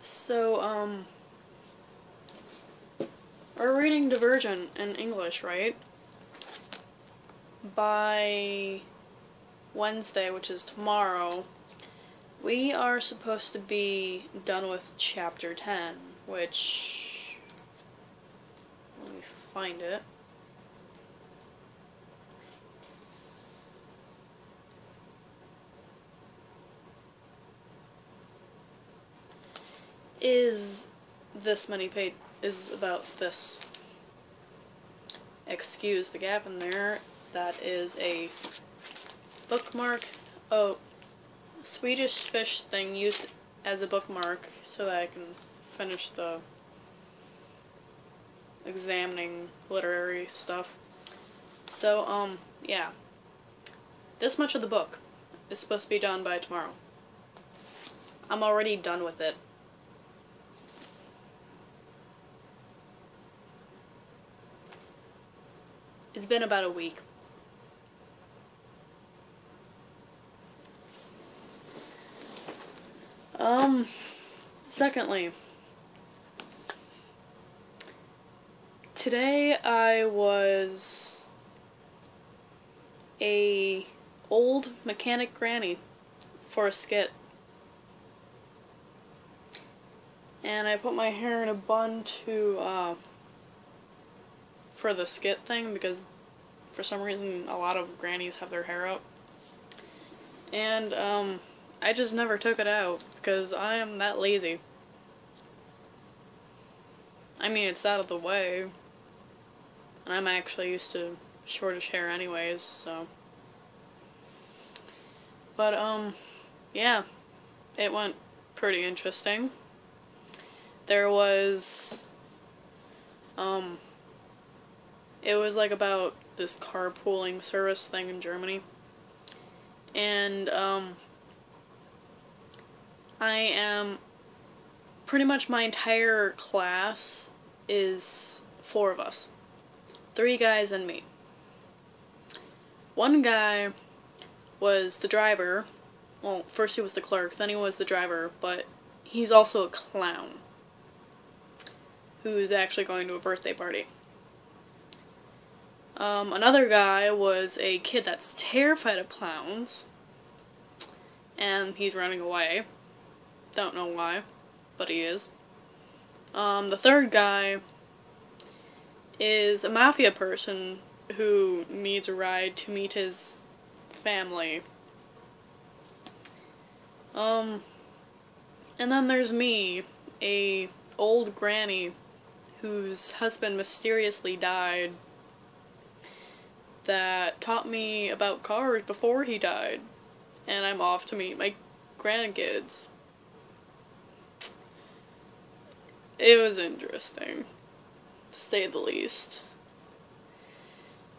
So, we're reading Divergent in English, right? By Wednesday, which is tomorrow, we are supposed to be done with Chapter 10, which... let me find it. Is this many pages, is about this. Excuse the gap in there. That is a bookmark. Oh, Swedish fish thing used as a bookmark so that I can finish the examining literary stuff. So, yeah. This much of the book is supposed to be done by tomorrow. I'm already done with it. It's been about a week. Secondly, today I was a old mechanic granny for a skit. And I put my hair in a bun to, for the skit thing, because for some reason a lot of grannies have their hair up. And, I just never took it out, because I am that lazy. I mean, it's out of the way. And I'm actually used to shortish hair anyways, so. But, yeah. It went pretty interesting. There was, it was like about this carpooling service thing in Germany. And, I am, pretty much my entire class is 4 of us. 3 guys and me. One guy was the driver. Well, first he was the clerk, then he was the driver, but he's also a clown who's actually going to a birthday party. Another guy was a kid that's terrified of clowns, and he's running away. Don't know why, but he is. The third guy is a mafia person who needs a ride to meet his family. And then there's me, a old granny whose husband mysteriously died, that taught me about cars before he died, and I'm off to meet my grandkids. It was interesting, to say the least.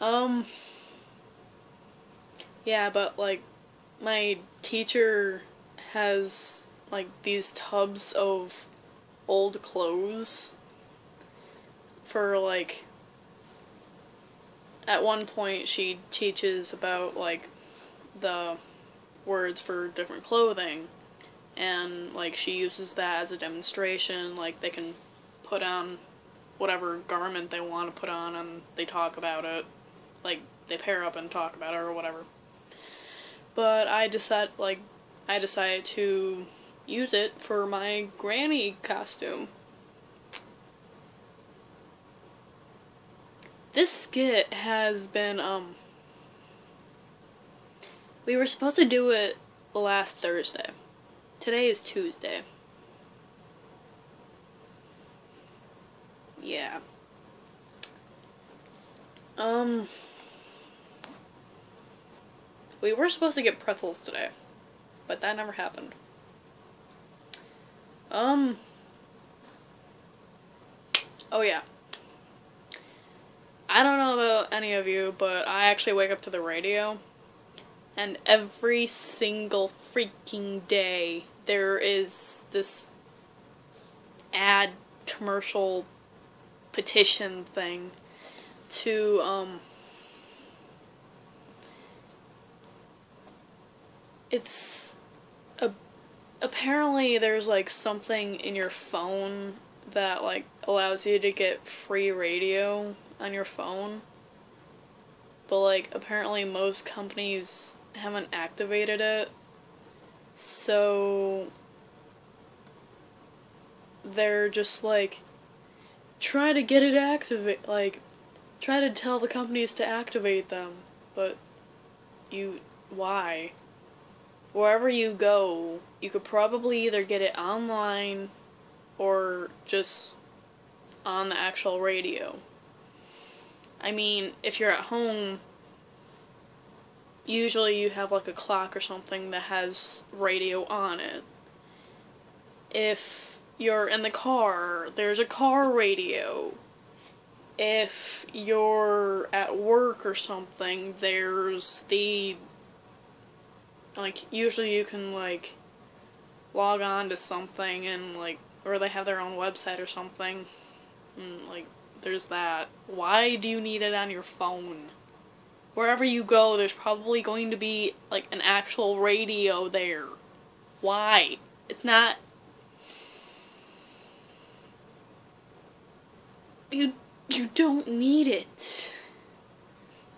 Yeah, but, like, my teacher has, like, these tubs of old clothes for, like, at one point she teaches about, like, the words for different clothing. And, like, she uses that as a demonstration, like, they can put on whatever garment they want to put on, and they talk about it. Like, they pair up and talk about it, or whatever. But I decided to use it for my granny costume. This skit has been, we were supposed to do it last Thursday. Today is Tuesday. Yeah. We were supposed to get pretzels today, but that never happened. Oh yeah. I don't know about any of you, but I actually wake up to the radio, and every single freaking day there is this ad commercial petition thing to, it's a apparently there's, like, something in your phone that, like, allows you to get free radio on your phone. But, like, apparently most companies haven't activated it. So they're just, like, try to get it activate, like, try to tell the companies to activate them. But why? Wherever you go, you could probably either get it online or just on the actual radio. I mean, if you're at home, usually you have like a clock or something that has radio on it. If you're in the car, there's a car radio. If you're at work or something, there's like, usually you can, like, log on to something and, like, or they have their own website or something, and, like, there's that. Why do you need it on your phone? Wherever you go, there's probably going to be, like, an actual radio there. Why? It's not... You don't need it.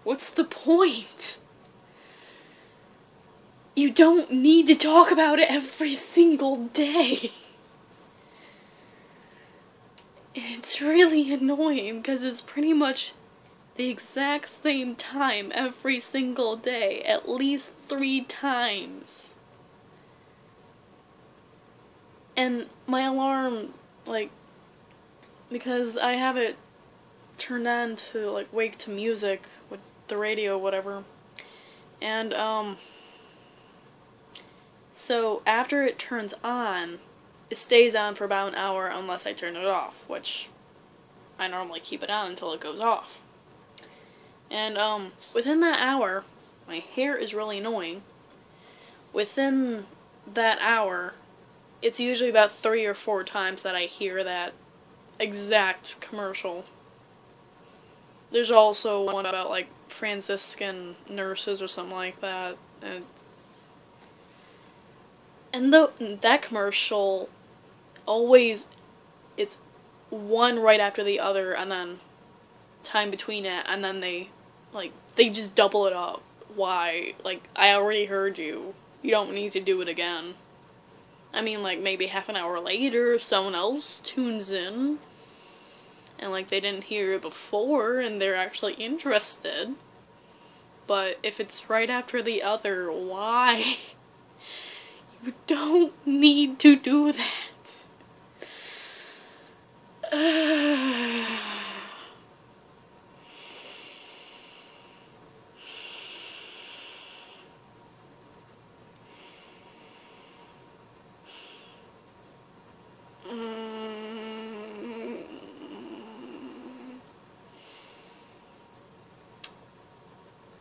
What's the point? You don't need to talk about it every single day. It's really annoying because it's pretty much the exact same time every single day, at least 3 times. And my alarm, like, because I have it turned on to, like, wake to music with the radio, whatever. And, so after it turns on, it stays on for about an hour unless I turn it off, which I normally keep it on until it goes off. And, within that hour, my hair is really annoying. Within that hour, it's usually about 3 or 4 times that I hear that exact commercial. There's also one about, like, Franciscan nurses or something like that, and that commercial always, it's one right after the other, and then time between it, and then they just double it up. Why? Like, I already heard you. You don't need to do it again. I mean, like, maybe half an hour later, someone else tunes in, and, like, they didn't hear it before, and they're actually interested. But if it's right after the other, why? You don't need to do that.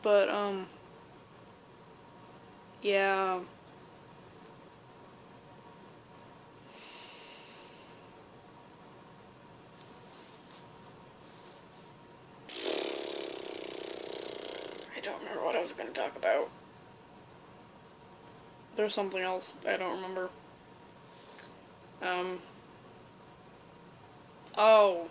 But, yeah. I don't remember what I was going to talk about. There's something else I don't remember. Oh.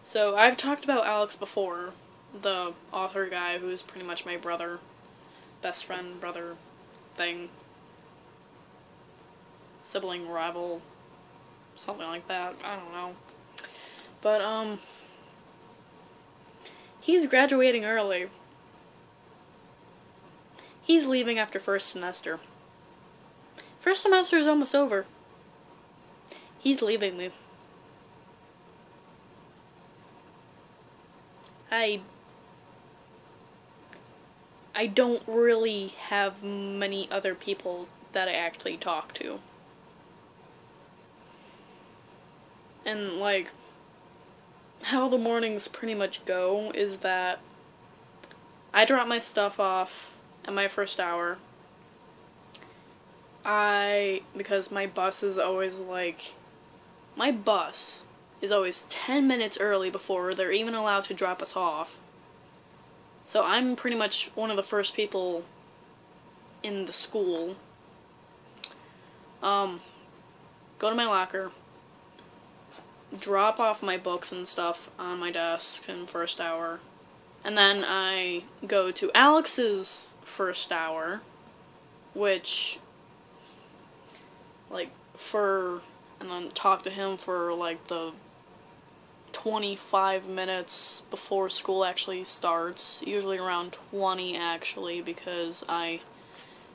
So, I've talked about Alex before, the author guy who's pretty much my brother, best friend, brother thing, sibling, rival, something like that, I don't know. But, he's graduating early. He's leaving after first semester. First semester is almost over. He's leaving me. I don't really have many other people that I actually talk to. And, like, how the mornings pretty much go is that I drop my stuff off at my first hour. Because my bus is always, like, my bus is always 10 minutes early before they're even allowed to drop us off. So I'm pretty much one of the first people in the school. go to my locker, drop off my books and stuff on my desk in first hour, and then I go to Alex's first hour, which, and then talk to him for, the 25 minutes before school actually starts, usually around 20, actually, because I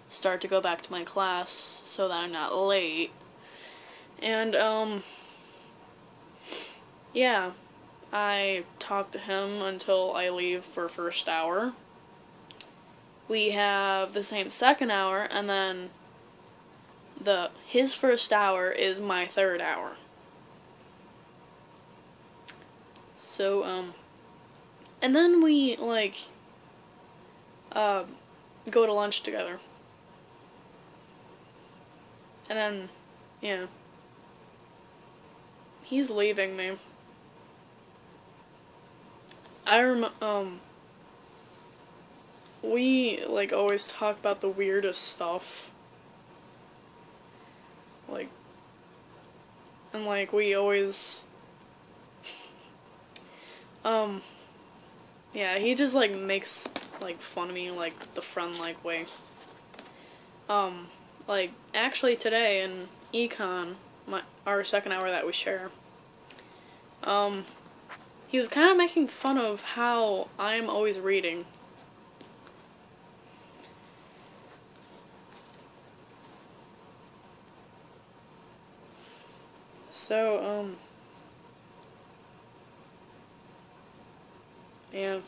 start to go back to my class so that I'm not late. And, yeah, I talk to him until I leave for first hour. We have the same second hour, and then his first hour is my third hour. So, and then we, go to lunch together. And then, yeah. He's leaving me. We, always talk about the weirdest stuff. We always, yeah, he just, makes, fun of me, the friend-like way. Actually today in econ, our second hour that we share, he was kind of making fun of how I'm always reading. So, yeah.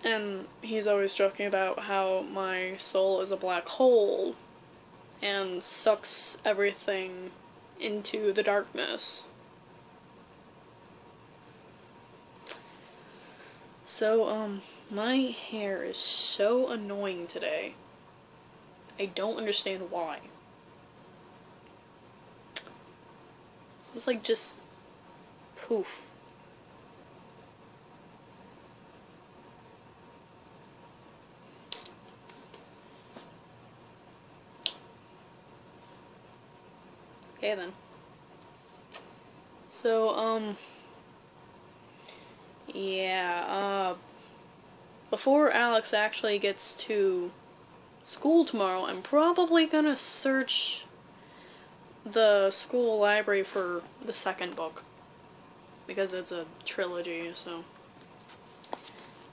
And he's always joking about how my soul is a black hole and sucks everything into the darkness. So, my hair is so annoying today. I don't understand why. It's just poof. Okay then. So, yeah, before Alex actually gets to school tomorrow, I'm probably gonna search the school library for the second book, because it's a trilogy, so.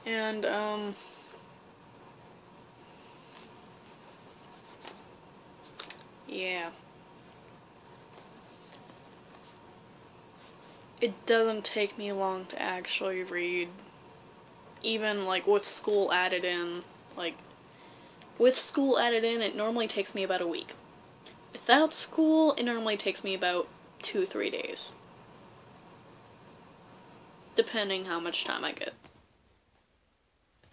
And, yeah. It doesn't take me long to actually read, even, with school added in, with school added in, it normally takes me about a week. Without school, it normally takes me about 2-3 days. Depending how much time I get.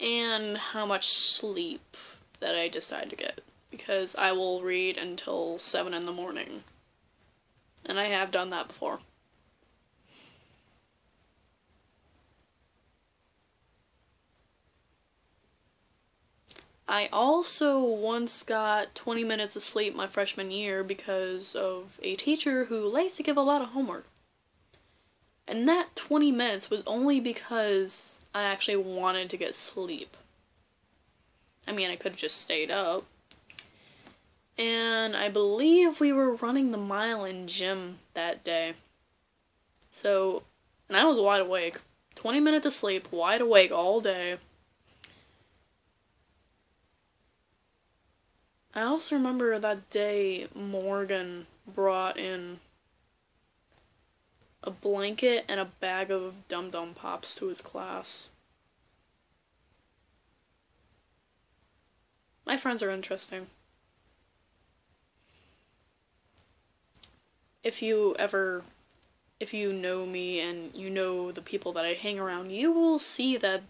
And how much sleep that I decide to get. Because I will read until 7 in the morning. And I have done that before. I also once got 20 minutes of sleep my freshman year because of a teacher who likes to give a lot of homework. And that 20 minutes was only because I actually wanted to get sleep. I mean, I could have just stayed up. And I believe we were running the mile in gym that day. So, and I was wide awake. 20 minutes of sleep, wide awake all day. I also remember that day Morgan brought in a blanket and a bag of Dum Dum Pops to his class. My friends are interesting. If you know me and you know the people that I hang around, you will see that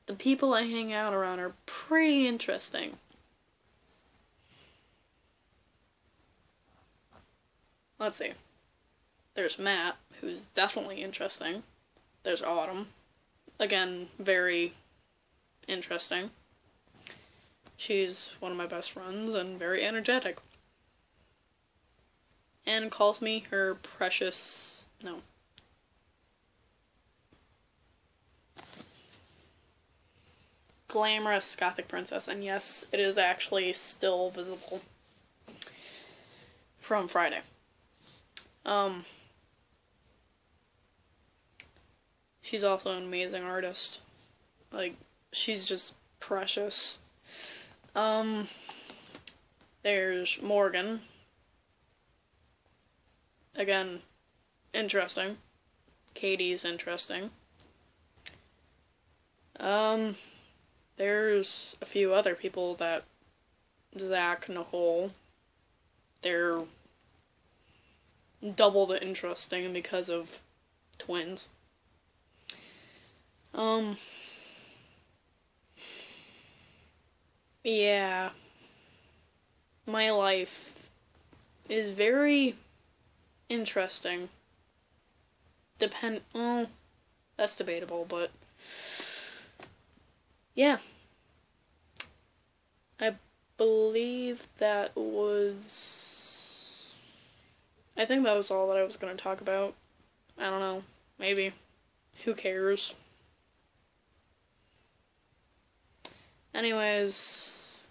the people I hang out around are pretty interesting. Let's see. There's Matt, who's definitely interesting. There's Autumn. Again, very interesting. She's one of my best friends and very energetic. And calls me her precious... no. Glamorous gothic princess. And yes, it is actually still visible from Friday. She's also an amazing artist. Like, she's just precious. There's Morgan. Again, interesting. Katie's interesting. There's a few other people that Zach, Nicole, they're double the interesting because of twins. Yeah. My life is very interesting. Well, that's debatable, but yeah. I believe that was... I think that was all that I was going to talk about. I don't know. Maybe. Who cares? Anyways,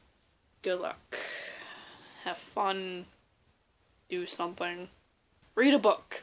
good luck. Have fun. Do something. Read a book.